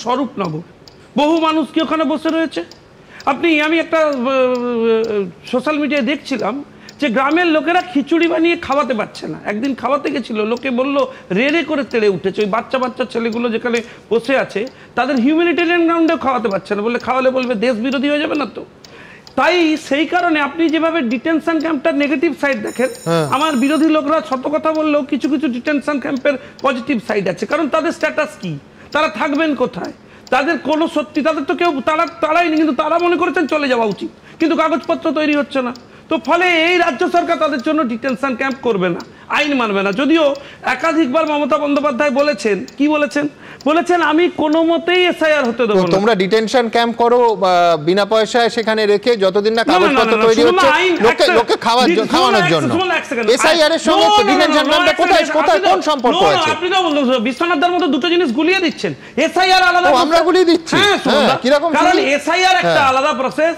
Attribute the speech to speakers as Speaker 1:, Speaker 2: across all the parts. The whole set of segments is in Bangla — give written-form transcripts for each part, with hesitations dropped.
Speaker 1: স্বরূপনগর, বহু মানুষ কি ওখানে বসে রয়েছে। আমি একটা সোশ্যাল মিডিয়ায় দেখছিলাম যে গ্রামের লোকেরা খিচুড়ি বানিয়ে খাওয়াতে পারছে না। একদিন খাওয়াতে গেছিল, লোকে বলল রে করে তেড়ে উঠেছে। ওই বাচ্চা বাচ্চা ছেলেগুলো যেখানে বসে আছে তাদের হিউম্যানিটেরিয়ান গ্রাউন্ডেও খাওয়াতে পারছে না, বলে খাওয়ালে বলবে দেশ বিরোধী হয়ে যাবে না। তো তাই সেই কারণে আপনি যেভাবে ডিটেনশন ক্যাম্পটার নেগেটিভ সাইড দেখেন, আমার বিরোধী লোকরা শত কথা বললেও কিছু কিছু ডিটেনশন ক্যাম্পের পজিটিভ সাইড আছে। কারণ তাদের স্ট্যাটাস কি, তারা থাকবেন কোথায়, তাদের কোনো সত্যি তাদের তো কেউ তাড়ায়নি, কিন্তু তারা মনে করেছেন চলে যাওয়া উচিত, কিন্তু কাগজপত্র তৈরি হচ্ছে না। তো ফলে এই রাজ্য সরকার তাদের জন্য ডিটেনশন ক্যাম্প করবে না, আইন মানবে না। যদিও একাধিকবার মমতা বন্দ্যোপাধ্যায় বলেছেন, কি বলেছেন আমি কোনো মতেই এসআইআর হতে দেবো না।
Speaker 2: তোমরা ডিটেনশন ক্যাম্প করো বিনা পয়সায়, সেখানে রেখে যতদিন না কাগজপত্র তৈরি হচ্ছে লোকে খাওয়ানোর জন্য। এসআইআর এর সঙ্গে ডিটেনশন ক্যাম্পটা কোথায় কোন সম্পর্ক আছে? আপনি তো
Speaker 1: বিশ্বনাথদার মতো দুটো জিনিস গুলিয়ে দিচ্ছেন। এসআইআর আলাদা,
Speaker 2: আমরা গুলিয়ে দিচ্ছি,
Speaker 1: কিরকম? কারণ এসআইআর একটা আলাদা প্রসেস,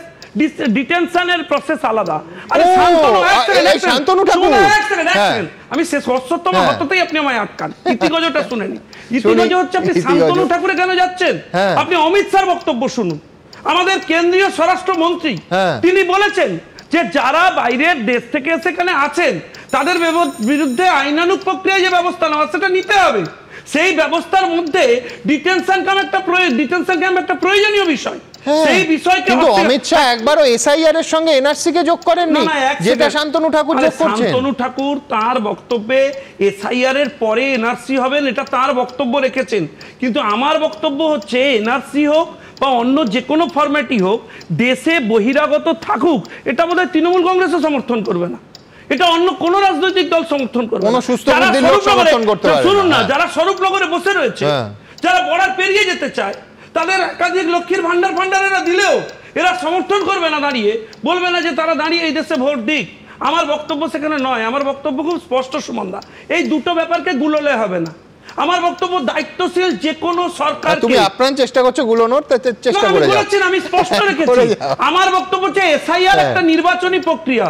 Speaker 1: ডিটেনশনের প্রসেস আলাদা। আমি শেষ অশ্বত্তমা হতেই আপনি আমায় আটকান। ইতিগজটা শুনে নি। ইতিগজ হচ্ছে আপনি শান্তনু ঠাকুরে কেন যাচ্ছেন? আপনি অমিত শাহর বক্তব্য শুনুন। আমাদের কেন্দ্রীয় স্বরাষ্ট্রমন্ত্রী তিনি বলেছেন যে যারা বাইরের দেশ থেকে সেখানে আছেন তাদের বিরুদ্ধে আইনানুগ প্রক্রিয়ায় যে ব্যবস্থা নেওয়া সেটা নিতে হবে। সেই ব্যবস্থার মধ্যে ডিটেনশন ক্যাম্প একটা প্রয়োজনীয় বিষয়। সেই বিষয়কে
Speaker 2: কিন্তু অমিত শাহ একবারও এসআইআর এর সঙ্গে এনআরসি কে যোগ করেননি, যেটা শান্তনু ঠাকুর যোগ করছেন।
Speaker 1: শান্তনু ঠাকুর তার বক্তব্যে এসআইআর এর পরে এনআরসি হবেন এটা তার বক্তব্য রেখেছেন, কিন্তু আমার বক্তব্য হচ্ছে এনআরসি হোক বা অন্য যে কোনো ফরম্যাটই হোক, দেশে বহিরাগত থাকুক এটা বোধহয় তৃণমূল কংগ্রেসও সমর্থন করবে না, এটা অন্য কোন রাজনৈতিক দল সমর্থন করবে না। শুনুন না, যারা স্বরূপনগরে বসে রয়েছে, যারা বর্ডার পেরিয়ে যেতে চায়, তাদের একাধিক লক্ষ্মীর ভান্ডারেরা দিলেও এরা সমর্থন করবে না, দাঁড়িয়ে বলবে না যে তারা দাঁড়িয়ে এই দেশে ভোট দিক। আমার বক্তব্য সেখানে নয়, আমার বক্তব্য খুব স্পষ্ট সুমনদা, এই দুটো ব্যাপারকে গুলোলে হবে না। আমার বক্তব্য দায়িত্বশীল যে কোনো সরকার,
Speaker 2: তুমি আপ্রাণ চেষ্টা করছো গুলোনোর চেষ্টা করে যাচ্ছেন,
Speaker 1: আমি স্পষ্ট রেখেছি। আমার বক্তব্য হচ্ছে এসআইআর একটা নির্বাচনী প্রক্রিয়া,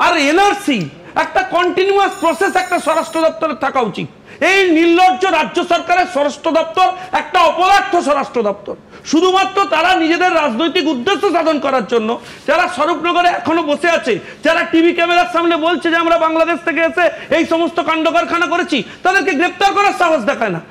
Speaker 1: আর এনআরসি একটা কন্টিনিউয়াস প্রসেস একটা স্বরাষ্ট্র দপ্তরে থাকা উচিত। এই নির্লজ্জ রাজ্য সরকারের স্বরাষ্ট্র দপ্তর একটা অপদার্থ স্বরাষ্ট্র দপ্তর, শুধুমাত্র তারা নিজেদের রাজনৈতিক উদ্দেশ্য সাধন করার জন্য যারা স্বরূপনগরে এখনো বসে আছে, যারা টিভি ক্যামেরার সামনে বলছে যে আমরা বাংলাদেশ থেকে এসে এই সমস্ত কাণ্ড কারখানা করেছি, তাদেরকে গ্রেপ্তার করার সাহস দেখায় না।